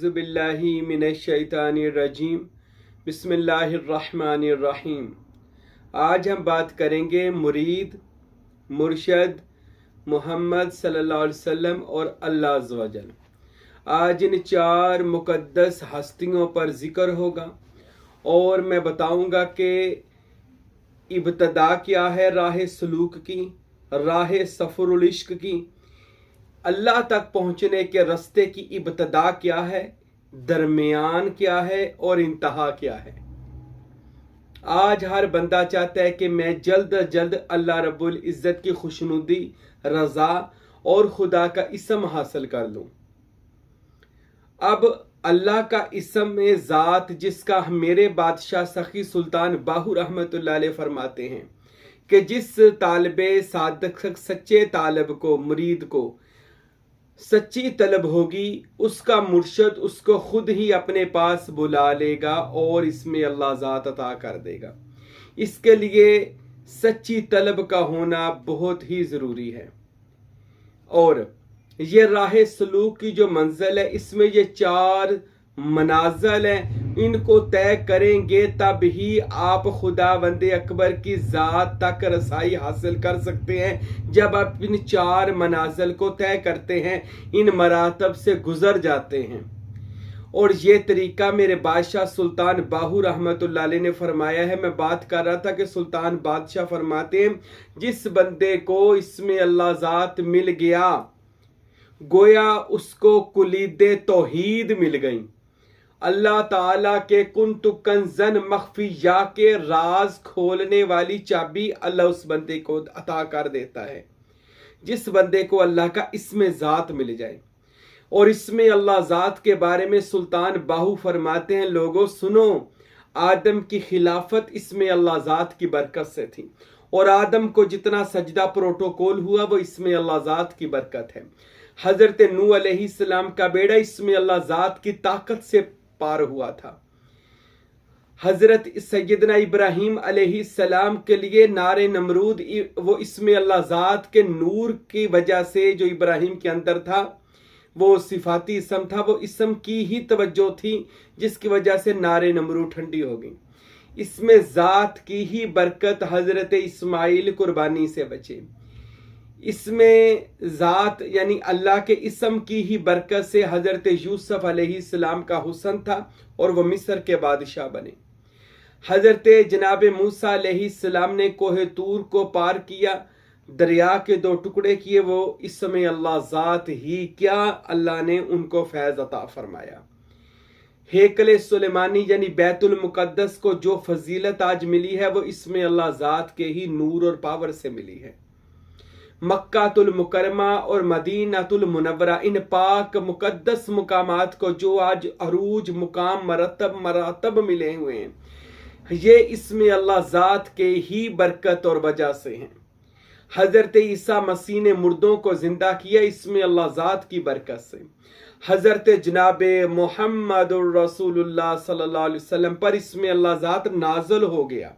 बिल्लाहि मिनश्शैतानिर्रजीम बिस्मिल्लाहिर्रहमानिर्रहीम। आज हम बात करेंगे मुरीद, मुर्शद मोहम्मद सल्लल्लाहु अलैहि वसल्लम और अल्लाह अज़्ज़ व जल। आज इन चार मुक़द्दस हस्तियों पर ज़िक्र होगा और मैं बताऊंगा कि इब्तदा क्या है राह सलूक की, राह सफ़रुल इश्क की, अल्लाह तक पहुँचने के रास्ते की इब्तदा क्या है, दरमियान क्या है और इंतहा क्या है। आज हर बंदा चाहता है कि मैं जल्द अज जल्द अल्लाह रब्बुल इज़्ज़त की खुशनुदी, रज़ा और खुदा का इसम हासिल कर लूँ। अब अल्लाह का इसम में ज़ात जिसका मेरे बादशाह सखी सुल्तान बाहू रहमतुल्लाह अलैह फरमाते हैं कि जिस तालिबे सादक सच्चे तालिब को, मुरीद को सच्ची तलब होगी, उसका मुर्शद उसको खुद ही अपने पास बुला लेगा और इसमें अल्लाह ज़ात अता कर देगा। इसके लिए सच्ची तलब का होना बहुत ही ज़रूरी है। और ये राह सलूक की जो मंजिल है, इसमें ये चार मनाज़िल हैं, इनको तय करेंगे तब ही आप खुदावंदे अकबर की ज़ात तक रसाई हासिल कर सकते हैं। जब आप इन चार मनाज़िल को तय करते हैं, इन मरातब से गुज़र जाते हैं। और ये तरीका मेरे बादशाह सुल्तान बाहू रहमतुल्लाह अलैह ने फरमाया है। मैं बात कर रहा था कि सुल्तान बादशाह फरमाते हैं, जिस बंदे को इसमें अल्लाह ज़ात मिल गया, गोया उसको कुलीदे तौहीद मिल गई। अल्लाह ताला के कुन्तु कंज़न मख्फिया के राज खोलने वाली चाबी अल्लाह उस बंदे को अता कर देता है। जिस बंदे को अल्लाह का इसमें ज़ात मिल जाए। और इसमें अल्लाह ज़ात के बारे में सुल्तान बाहू फरमाते हैं, लोगों सुनो, आदम की खिलाफत इसमें अल्लाह ज़ात की बरकत से थी और आदम को जितना सजदा प्रोटोकॉल हुआ वो इसमें अल्लाह ज़ात की बरकत है। हजरत नूह अलैहिस्सलाम का बेड़ा इसमें अल्लाह ज़ात की ताकत से पार हुआ था। हजरत सैयदना इब्राहीम अलैहिस्सलाम के लिए नारे नमरूद वो इसमें अल्लाह ज़ात के नूर की वजह से जो इब्राहीम के अंदर था, वो सिफाती इसम था, वो इसम की ही तवज्जो थी जिसकी वजह से नारे नमरूद ठंडी हो गई। इसमें ज़ात की ही बरकत हजरत इस्माइल कुर्बानी से बचे। इसमें ज़ात यानी अल्लाह के इसम की ही बरकत से हजरत यूसुफ अलैहिस्सलाम का हुस्न था और वह मिस्र के बादशाह बने। हजरत जनाब मूसा अलैहिस्सलाम ने कोहे तूर को पार किया, दरिया के दो टुकड़े किए, वो इस समय अल्लाह ज़ात ही क्या अल्लाह ने उनको फैज़ अता फरमाया। हेकले सुलेमानी यानी बैतुल मुक़द्दस को जो फजीलत आज मिली है वो इसमें अल्लाह ज़ात के ही नूर और पावर से मिली है। मक्कातुल मुकरमा और मदीनातुल मुनव्वरा, इन पाक मुकद्दस मुकामात को जो आज अरूज मुकाम मरातब मिले हुए हैं, ये इसमें अल्लाह ज़ात के ही बरकत और वजह से हैं। हजरत ईसा मसीह ने मुर्दों को जिंदा किया, इसमें अल्लाह ज़ात की बरकत से। हजरत जनाब मुहम्मदुर रसूलुल्लाह सल्लल्लाहु अलैहि वसल्लम पर इसमें अल्लाह ज़ात नाज़िल हो गया।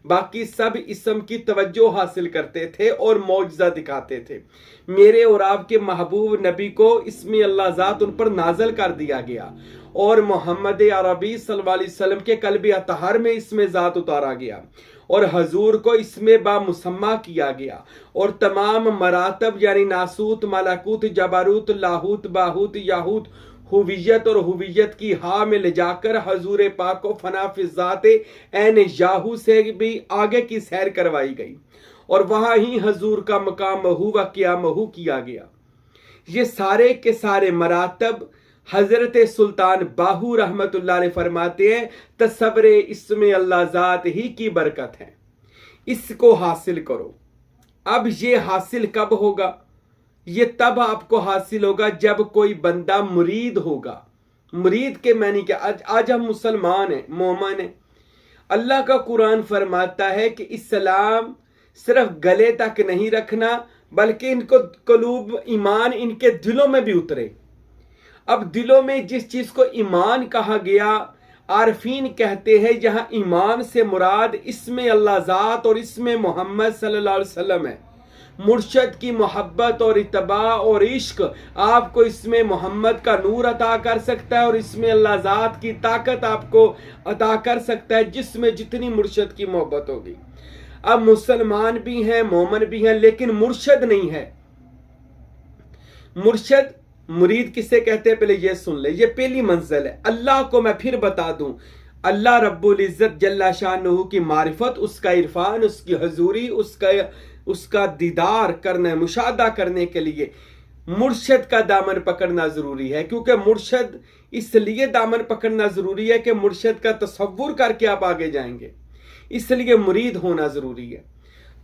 बाकी सब इसम की तवज्जो हासिल करते थे और मौजज़ा दिखाते थे। मेरे और आपके महबूब नबी को इसमें अल्लाह ज़ात उन पर नाज़िल कर दिया गया और मोहम्मद अरबी सल्लल्लाहु अलैहि वसल्लम के कल्ब अतहर में इसमें ज़ात उतारा गया और हजूर को इसमें बामुसम्मा किया गया और तमाम मरातब यानी नासूत, मलाकूत, जबारूत, लाहूत, बाहूत, याहूत, हुवियत और हुवियत की हा में ले जाकर हजूर पाक को फना फिजाते ऐन याहू से भी आगे की सैर करवाई गई और वहां ही हजूर का मकाम महू व किया महू किया गया। ये सारे के सारे मरातब हजरत सुल्तान बाहू रहमतुल्लाह अलैह फरमाते हैं, तसव्वुरे इसमें अल्लाह ज़ात ही की बरकत है, इसको हासिल करो। अब ये हासिल कब होगा? ये तब आपको हासिल होगा जब कोई बंदा मुरीद होगा। मुरीद के मानी क्या? आज हम मुसलमान हैं, मोमिन हैं। अल्लाह का कुरान फरमाता है कि इस्लाम सिर्फ गले तक नहीं रखना बल्कि इनको कलूब ईमान इनके दिलों में भी उतरे। अब दिलों में जिस चीज को ईमान कहा गया, आरफीन कहते हैं जहां ईमान से मुराद इसमें अल्लाह ज़ात और इसमें मोहम्मद सल्लल्लाहु अलैहि वसल्लम है। मुर्शद की मोहब्बत और इत्तबा और इश्क आपको इसमें मोहम्मद का नूर अता कर सकता है और इसमें अल्लाह ज़ात की ताकत आपको अता कर सकता है, जिसमें जितनी मुर्शद की मोहब्बत होगी। अब मुसलमान भी हैं, मोमन भी हैं, लेकिन मुर्शद नहीं है। मुर्शद मुरीद किसे कहते हैं पहले ये सुन ले, ये पहली मंजिल है। अल्लाह को मैं फिर बता दूं, अल्लाह रब्बुल इज्जत जल्ला शानुहु की मारिफत, उसका इरफान, उसकी हजूरी, उसका दीदार करना, मुशाहदा करने के लिए मुर्शद का दामन पकड़ना जरूरी है। क्योंकि मुर्शद इसलिए दामन पकड़ना जरूरी है कि मुर्शद का तसव्वुर करके आप आगे जाएंगे, इसलिए मुरीद होना जरूरी है।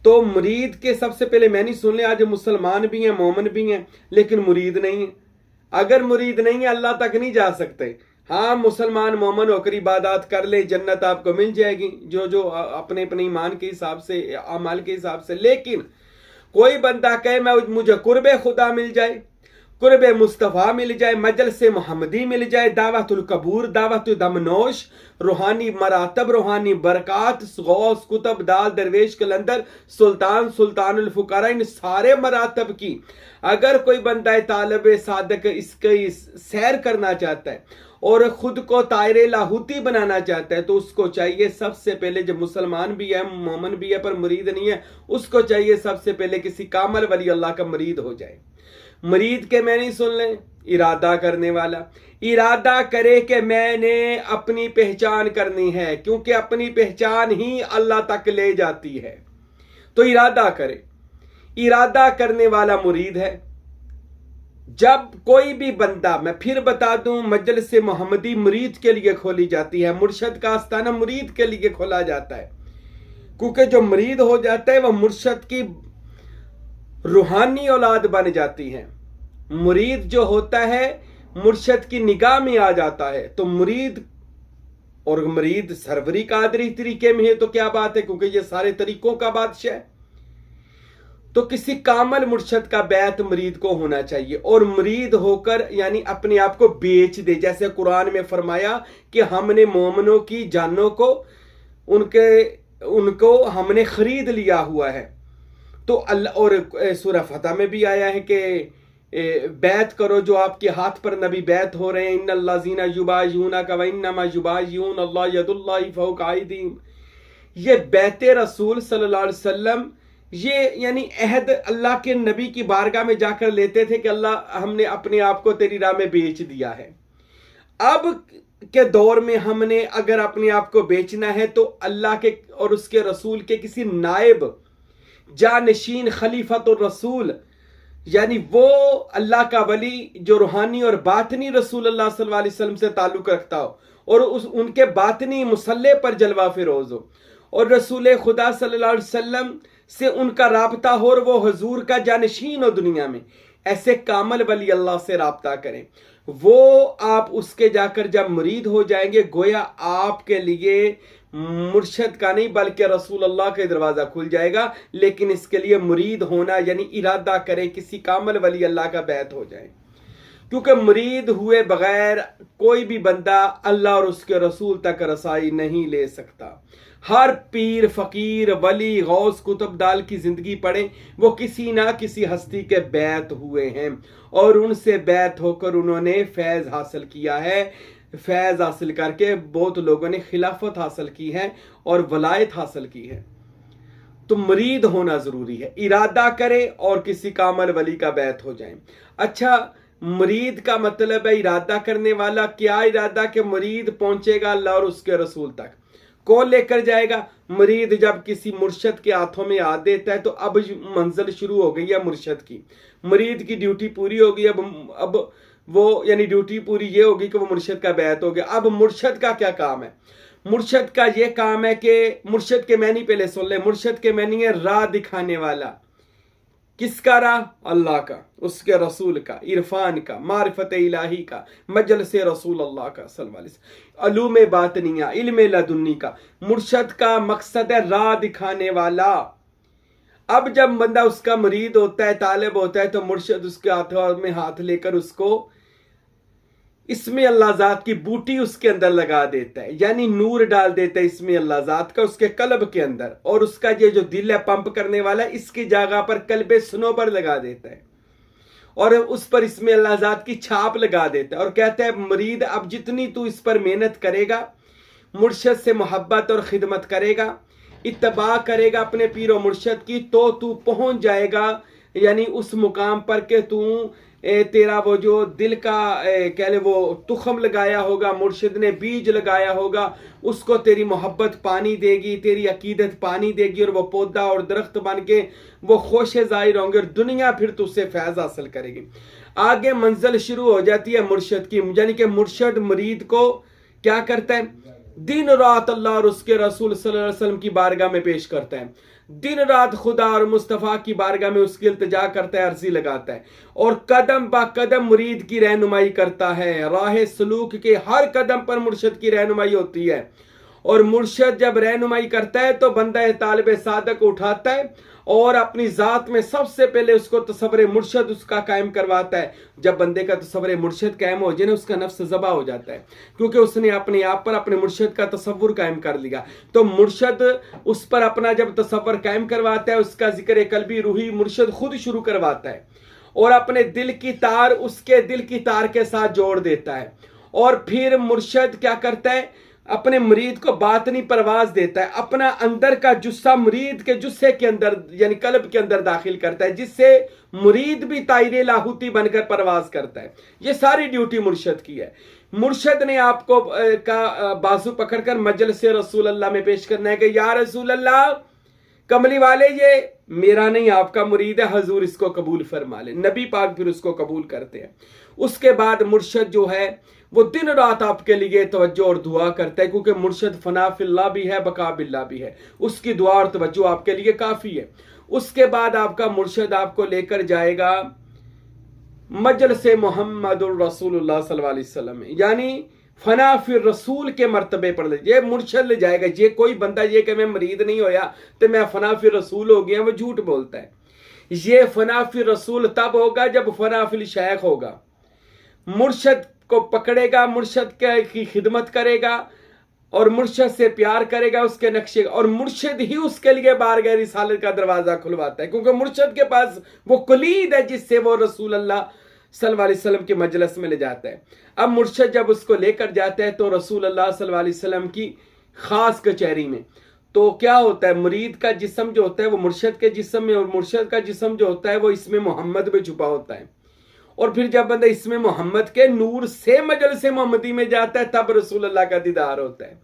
तो मुरीद के सबसे पहले मैंने सुन लिया, आज मुसलमान भी हैं, मोमन भी हैं, लेकिन मुरीद नहीं है। अगर मुरीद नहीं है अल्लाह तक नहीं जा सकते। हाँ, मुसलमान मोमन होकर इबादत कर ले, जन्नत आपको मिल जाएगी जो जो अपने अपने ईमान के हिसाब से, अमाल के हिसाब से। लेकिन कोई बंदा कहे मैं मुझे कुर्बे खुदा मिल जाए, कुर्बे मुस्तफ़ा मिल जाए, मजलिस मोहम्मदी मिल जाए, दावतुल कबूर, दावत दमनोश, रूहानी मरातब, रूहानी बरक़ात, गौस, कुतुब, दाल, दरवेश, कलंदर, सुल्तान, सुल्तानुल फुकारा, इन सारे मरातब की अगर कोई बंदा तालिब सादक इसकी सैर करना चाहता है और खुद को तायरे लाहूती बनाना चाहता है, तो उसको चाहिए सबसे पहले, जब मुसलमान भी है, मोमन भी है पर मुरीद नहीं है, उसको चाहिए सबसे पहले किसी कामल वली अल्लाह का मुरीद हो जाए। मुरीद के मैंने सुन लें, इरादा करने वाला, इरादा करे कि मैंने अपनी पहचान करनी है, क्योंकि अपनी पहचान ही अल्लाह तक ले जाती है। तो इरादा करे, इरादा करने वाला मुरीद है। जब कोई भी बंदा, मैं फिर बता दूं, मजलिस मोहम्मदी मुरीद के लिए खोली जाती है, मुर्शद का आस्थाना मुरीद के लिए खोला जाता है, क्योंकि जो मुरीद हो जाता है वह मुर्शद की रूहानी औलाद बन जाती है। मुरीद जो होता है मुर्शद की निगाह में आ जाता है। तो मुरीद और मुरीद सरवरी कादरी तरीके में है तो क्या बात है, क्योंकि ये सारे तरीकों का बादशाह है। तो किसी कामल मुर्शद का बैत मुरीद को होना चाहिए, और मुरीद होकर यानी अपने आप को बेच दे। जैसे कुरान में फरमाया कि हमने मोमनों की जानों को उनको हमने खरीद लिया हुआ है। तो अल्लाह, और सूरह फतह में भी आया है कि बैत करो जो आपके हाथ पर नबी बैत हो रहे हैं, इन्नल्लाज़ीना युबायिऊनका व इन्नमा युबायिऊन अल्लाह यदुल्लाहि फौका अयदीहिम। ये बैते रसूल सल्लल्लाहु अलैहि वसल्लम, ये यानी अहद अल्लाह के नबी की बारगाह में जाकर लेते थे कि अल्लाह हमने अपने आप को तेरी राह में बेच दिया है। अब के दौर में हमने अगर अपने आप को बेचना है तो अल्लाह के और उसके रसूल के किसी नायब, जानशीन, खलीफतुर रसूल, यानी वो अल्लाह का वली जो रूहानी और बातनी रसूल अल्लाह सल्लल्लाहु अलैहि वसल्लम से ताल्लुक रखता हो और उनके बातनी मुसल्ले पर जलवा फिरोज हो, और रसूल खुदा सल्लल्लाहु अलैहि वसल्लम से उनका राबता हो और वो हुजूर का जानशीन हो दुनिया में, ऐसे कामल वली अल्लाह से राबता करें। वो आप उसके जाकर जब मुरीद हो जाएंगे, गोया आपके लिए मुर्शद का नहीं बल्कि रसूल अल्लाह का दरवाज़ा खुल जाएगा। लेकिन इसके लिए मुरीद होना यानी इरादा करें किसी कामल वली अल्लाह का बैत हो जाए, क्योंकि मुरीद हुए बगैर कोई भी बंदा अल्लाह और उसके रसूल तक रसाई नहीं ले सकता। हर पीर, फकीर, वली, गौस, कुतुबदाल की जिंदगी पढ़े, वो किसी ना किसी हस्ती के बैत हुए हैं और उनसे बैत होकर उन्होंने फैज़ हासिल किया है। फैज़ हासिल करके बहुत लोगों ने खिलाफत हासिल की है और वलायत हासिल की है। तो मुरीद होना जरूरी है, इरादा करे और किसी कामल वली का बैत हो जाए। अच्छा, मुरीद का मतलब है इरादा करने वाला। क्या इरादा कि मुरीद पहुंचेगा अल्लाह और उसके रसूल तक, कौन लेकर जाएगा? मुरीद जब किसी मुर्शद के हाथों में आ देता है तो अब मंजिल शुरू हो गई है मुर्शद की। मुरीद की ड्यूटी पूरी होगी, अब वो यानी ड्यूटी पूरी ये होगी कि वो मुर्शद का बैत हो गया। अब मुर्शद का क्या काम है? मुर्शद का ये काम है कि मुर्शद के मैनी पहले सुन ले। मुर्शद के मैनी है राह दिखाने वाला। किसका राह? अल्लाह का, उसके रसूल का, इरफान का, मारिफत इलाही का, मजलिस रसूल अल्लाह का सल्लल्लाहु अलैहि वसल्लम, अलूम बातनिया, इल्म लदुन्नी का। मुर्शद का मकसद है राह दिखाने वाला। अब जब बंदा उसका मुरीद होता है, तालिब होता है, तो मुर्शद उसके हाथों में हाथ लेकर उसको इसमें अल्लाह ज़ात की बूटी उसके अंदर लगा देता है, यानी नूर डाल देता है इसमें अल्लाह ज़ात का उसके कल्ब के अंदर, और उसका ये जो दिल है पंप करने वाला, इसकी जगह पर कल्बे सनोबर लगा देता है और उस पर इसमें अल्लाह ज़ात की छाप लगा देता है और कहता है मुरीद अब जितनी तू इस पर मेहनत करेगा, मुर्शद से मोहब्बत और ख़िदमत करेगा, इत्तबा करेगा अपने पीर और मुर्शद की, तो तू पहुंच जाएगा यानी उस मुकाम पर के तू तेरा वो जो दिल का कह ले वो तुखम लगाया होगा, मुर्शिद ने बीज लगाया होगा, उसको तेरी मोहब्बत पानी देगी, तेरी अकीदत पानी देगी और वो पौधा और दरख्त बन के वो खोशे ज़ाहिर होंगे और दुनिया फिर तुझसे फैज़ हासिल करेगी। आगे मंजिल शुरू हो जाती है मुर्शिद की, यानी कि मुर्शिद मुरीद को क्या करता है, दिन रात अल्लाह और उसके रसूल सल्लल्लाहु अलैहि वसल्लम की बारगाह में पेश करता है, दिन रात खुदा और मुस्तफ़ा की बारगाह में उसकी इल्तिजा करता है, अर्जी लगाता है और कदम बा कदम मुरीद की रहनुमाई करता है। राह सलूक के हर कदम पर मुर्शिद की रहनुमाई होती है और मुर्शिद जब रहनुमाई करता है तो बंदा तालिब सादक को उठाता है और अपनी ज़ात में सबसे पहले उसको तसव्वुर मुर्शिद उसका कायम करवाता है। जब बंदे का तसव्वुर मुर्शिद कायम हो जाए ना, उसका नफ्स ज़बा हो जाता है क्योंकि उसने अपने आप पर अपने मुर्शिद का तसव्वुर कायम कर लिया। तो मुर्शिद उस पर अपना जब तसव्वुर कायम करवाता है, उसका जिक्र कल्बी रूही मुर्शिद खुद शुरू करवाता है और अपने दिल की तार उसके दिल की तार के साथ जोड़ देता है और फिर मुर्शिद क्या करता है, अपने मुरीद को बातनी परवाज देता है, अपना अंदर का जुस्सा मुरीद के जुस्से के अंदर यानी कल्ब के अंदर दाखिल करता है, जिससे मुरीद भी तायरे लाहूती बनकर परवाज करता है। ये सारी ड्यूटी मुर्शिद की है। मुर्शिद ने आपको का बाजू पकड़कर मजलिस रसूल अल्लाह में पेश करना है कि या रसूल अल्लाह, कमली वाले ये मेरा नहीं आपका मुरीद है, हजूर इसको कबूल फरमा ले। नबी पाक फिर उसको कबूल करते हैं। उसके बाद मुर्शिद जो है वो दिन रात आपके लिए तवज्जो और दुआ करता है, क्योंकि मुर्शिद फना फिल्लाह भी है, बका बिल्लाह भी है, उसकी दुआ और तवज्जो आपके लिए काफ़ी है। उसके बाद आपका मुर्शिद आपको लेकर जाएगा मजलिस मोहम्मदुर रसूलुल्लाह सल्लल्लाहु अलैहि वसल्लम, यानी फना फिर रसूल के मर्तबे पर ये मुर्शिद ले जाएगा। ये कोई बंदा ये कि मैं मरीद नहीं होया तो मैं फना फिर रसूल हो गया, वो झूठ बोलता है। ये फना फिर रसूल तब होगा जब फना फिल शेख होगा। मुर्शिद को पकड़ेगा, मुर्शिद की खिदमत करेगा और मुर्शिद से प्यार करेगा, उसके नक्शे, और मुर्शिद ही उसके लिए बारगाह रिसालत का दरवाजा खुलवाता है, क्योंकि मुर्शिद के पास वो कुलीद है जिससे वो रसूल अल्लाह सल्लल्लाहु अलैहि वसल्लम के मजलिस में ले जाता है। अब मुर्शिद जब उसको लेकर जाता है तो रसूल अल्लाह सल्लल्लाहु अलैहि वसल्लम की खास कचहरी में, तो क्या होता है, मुरीद का जिस्म जो होता है वो मुर्शिद के जिस्म में और मुर्शिद का जिस्म जो होता है वो इसमें मोहम्मद में छुपा होता है। और फिर जब बंदा इसमें मोहम्मद के नूर से मजलिस मोहम्मदी में जाता है तब रसूल अल्लाह का दीदार होता है,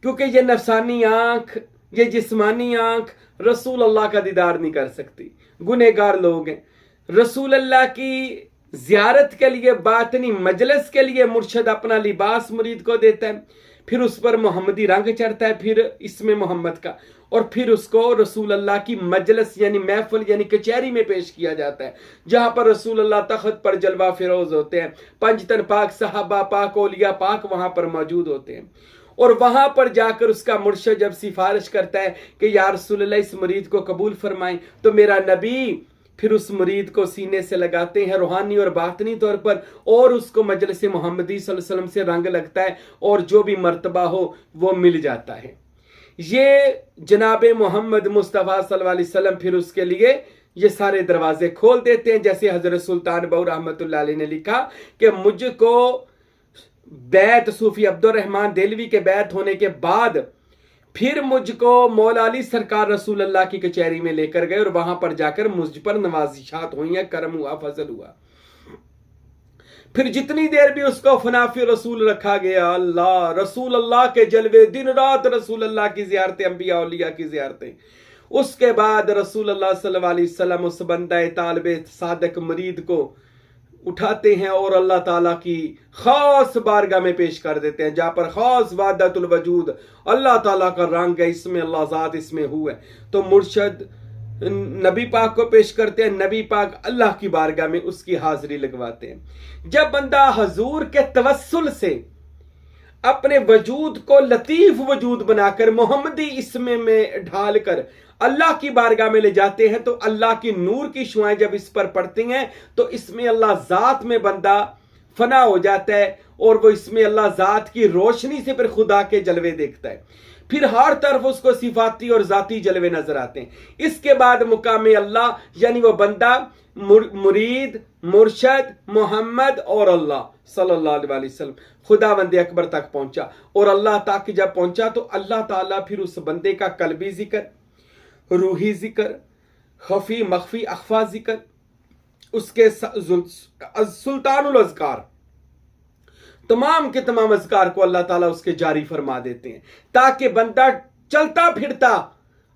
क्योंकि ये नफसानी आंख, ये जिस्मानी आंख रसूल अल्लाह का दीदार नहीं कर सकती। गुनहगार लोग हैं। रसूल अल्लाह की जियारत के लिए, बातनी मजलिस के लिए मुर्शिद अपना लिबास मुरीद को देता है, फिर उस पर मोहम्मदी रंग चढ़ता है, फिर इसमें मोहम्मद का, और फिर उसको रसूल अल्लाह की मजलिस यानी महफिल यानी कचहरी में पेश किया जाता है, जहां पर रसूल अल्लाह तख्त पर जलवा फिरोज होते हैं, पंजतन पाक, सहाबा पाक, औलिया पाक वहां पर मौजूद होते हैं। और वहां पर जाकर उसका मुर्शिद जब सिफारिश करता है कि या रसूल अल्लाह इस मुरीद को कबूल फरमाएं, तो मेरा नबी फिर उस मुरीद को सीने से लगाते हैं रूहानी और बातनी तौर पर, और उसको मजलिस मोहम्मदी सल्लल्लाहु अलैहि वसल्लम से रंग लगता है और जो भी मर्तबा हो वो मिल जाता है। ये जनाब मोहम्मद मुस्तफ़ा सल्लल्लाहु अलैहि वसल्लम फिर उसके लिए ये सारे दरवाजे खोल देते हैं। जैसे हजरत सुल्तान बहू रहमतुल्लाह अलैह ने लिखा कि मुझको बैत सूफी अब्दुल रहमान देलवी के बैत होने के बाद फिर मुझको मौला अली सरकार रसूल अल्लाह की कचहरी में लेकर गए और वहां पर जाकर मुझ पर नवाजिशात हुई हैं, करम हुआ, फजल हुआ। फिर जितनी देर भी उसको फनाफी रसूल रखा गया, अल्लाह रसूल अल्लाह के जलवे, दिन रात रसूल अल्लाह की जियारतें, अंबिया औलिया की जियारतें। उसके बाद रसूल अल्लाह सल्लल्लाहु अलैहि वसल्लम उस बंदा तालिब सादक मरीद को उठाते हैं और अल्लाह ताला की खास बारगाह में पेश कर देते हैं, जहां पर खास वादतुल वजूद अल्लाह ताला का रंग है, इसमें अल्लाह ज़ात इसमें हुआ है। तो मुर्शिद नबी पाक को पेश करते हैं, नबी पाक अल्लाह की बारगाह में उसकी हाजिरी लगवाते हैं। जब बंदा हजूर के तवस्सुल से अपने वजूद को लतीफ वजूद बनाकर मोहम्मदी इसमें में ढाल कर अल्लाह की बारगाह में ले जाते हैं, तो अल्लाह की नूर की शुआएं जब इस पर पड़ती हैं तो इसमें अल्लाह ज़ात में बंदा फना हो जाता है और वो इसमें अल्लाह ज़ात की रोशनी से फिर खुदा के जलवे देखता है। फिर हर तरफ उसको सिफाती और ज़ाती जलवे नजर आते हैं। इसके बाद मुकाम अल्लाह यानी वो बंदा मुरीद, मुर्शद, मोहम्मद और अल्लाह सल्लल्लाहु अलैहि वसल्लम खुदावंद अकबर तक पहुंचा। और अल्लाह तक जब पहुंचा तो अल्लाह ताला फिर उस बंदे का कल्बी जिक्र, रूही जिक्र, खफी मखफी अखफा जिक्र, उसके सुल्तानुल अज़कार, तमाम के तमाम अज़कार को अल्लाह ताला उसके जारी फरमा देते हैं, ताकि बंदा चलता फिरता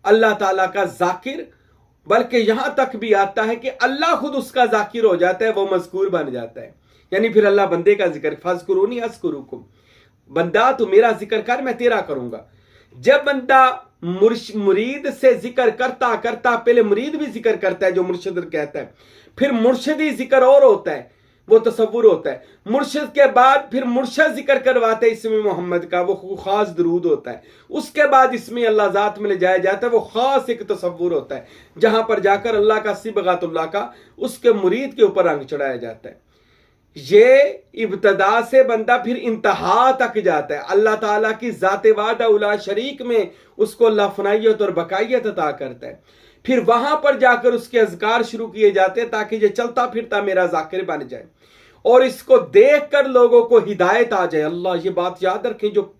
अल्लाह ताला का जाकिर, बल्कि यहां तक भी आता है कि अल्लाह खुद उसका जाकिर हो जाता है, वो मज़कूर बन जाता है। यानी फिर अल्लाह बंदे का जिक्र, फज़कुरूनी अज़कुरुकुम, बंदा तू मेरा जिक्र कर, मैं तेरा करूंगा। जब बंदा मुरीद से जिक्र करता करता, पहले मुरीद भी जिक्र करता है जो मुर्शिद कहता है, फिर मुर्शिदी जिक्र और होता है, वो तसव्वुर होता है। मुर्शिद के बाद फिर मुर्शद जिक्र करवाते हैं इसमें मोहम्मद का, वो खास दरूद होता है। उसके बाद इसमें अल्लाह ज़ात में ले जाया जाता है, वो खास एक तसव्वुर होता है, जहां पर जाकर अल्लाह का सिबगातुल्लाह का उसके मुरीद के ऊपर रंग चढ़ाया जाता है। ये इब्तदा से बंदा फिर इंतहा तक जाता है, अल्लाह ताला की ज़ाते वादा उला शरीक में उसको अल्लाह फनाइयत और बकायत अता करता है। फिर वहां पर जाकर उसके अज़कार शुरू किए जाते हैं ताकि ये चलता फिरता मेरा जाकिर बन जाए और इसको देखकर लोगों को हिदायत आ जाए। अल्लाह, ये बात याद रखें, जो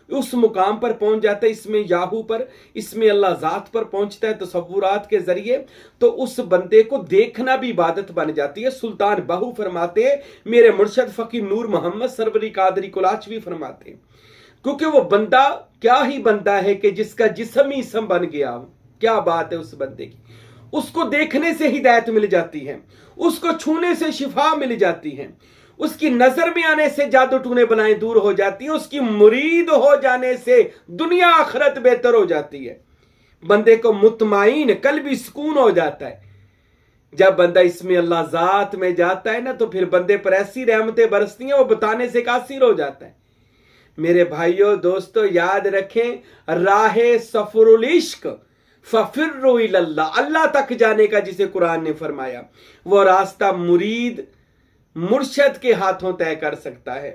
उस मुकाम पर पहुंच जाता है, इसमें याहू पर, इसमें अल्लाह ज़ात पर पहुंचता है तसव्वुरात के जरिए, तो उस बंदे को देखना भी इबादत बन जाती है। सुल्तान बाहू फरमाते हैं, मेरे मुर्शद फ़कीर नूर मोहम्मद सरवरी कादरी कुलाचवी फरमाते हैं, क्योंकि वो बंदा क्या ही बंदा है कि जिसका जिस्म ही इसम बन गया। क्या बात है उस बंदे की, उसको देखने से हिदायत मिल जाती है, उसको छूने से शिफा मिल जाती है, उसकी नजर में आने से जादू टूने बनाए दूर हो जाती है, उसकी मुरीद हो जाने से दुनिया आखिरत बेहतर हो जाती है, बंदे को मुतमाइन कल्बी सुकून हो जाता है। जब बंदा इसमें अल्लाह ज़ात में जाता है ना, तो फिर बंदे पर ऐसी रहमतें बरसती हैं, वो बताने से कासिर हो जाता है। मेरे भाइयों दोस्तों, याद रखें, राहे सफरुल इश्क फफिर्रु इलल्लाह, अल्लाह तक जाने का जिसे कुरान ने फरमाया, वो रास्ता मुरीद मुर्शद के हाथों तय कर सकता है।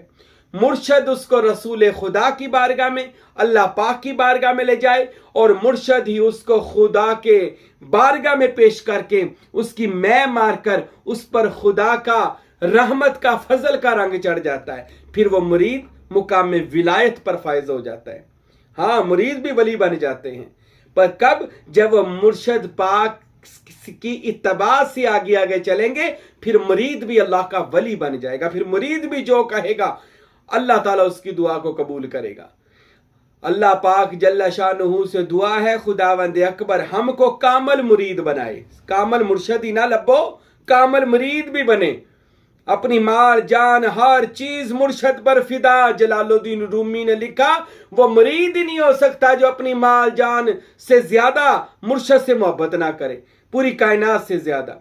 मुर्शद उसको रसूल खुदा की बारगाह में, अल्लाह पाक की बारगाह में ले जाए और मुर्शद ही उसको खुदा के बारगाह में पेश करके उसकी मैं मारकर उस पर खुदा का रहमत का फजल का रंग चढ़ जाता है। फिर वो मुरीद मुकाम में विलायत पर फायज हो जाता है। हाँ, मुरीद भी वली बन जाते हैं, पर कब? जब वो मुर्शद पाक की इत्तबा से आगे आगे चलेंगे, फिर मुरीद भी अल्लाह का वली बन जाएगा। फिर मुरीद भी जो कहेगा अल्लाह ताला उसकी दुआ को कबूल करेगा। अल्लाह पाक जल्ला शानुहु से दुआ है, खुदावंद अकबर हमको कामल मुरीद बनाए। कामल मुर्शद ही ना लब्बो, कामल मुरीद भी बने, अपनी माल जान हर चीज मुर्शद पर फिदा। जलालुद्दीन रूमी ने लिखा, वो मुरीद ही नहीं हो सकता जो अपनी माल जान से ज्यादा मुर्शद से मोहब्बत ना करे, पूरी कायनात से ज्यादा।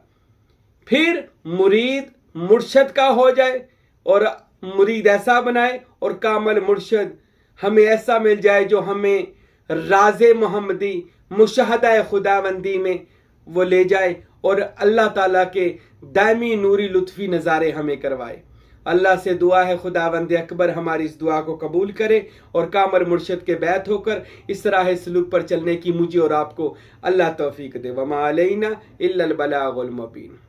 फिर मुरीद मुर्शद का हो जाए और मुरीद ऐसा बनाए और कामल मुर्शद हमें ऐसा मिल जाए जो हमें राज़े मोहम्मदी मुशाहदा खुदावंदी में वो ले जाए और अल्लाह ताला के दायमी नूरी लुत्फी नज़ारे हमें करवाए। अल्लाह से दुआ है खुदावंद अकबर हमारी इस दुआ को कबूल करे और कामल मुर्शद के बैत होकर इस राह सलूक पर चलने की मुझे और आपको अल्लाह तौफीक दे। वमा अलैना इल्लल बलागुल मुबीन।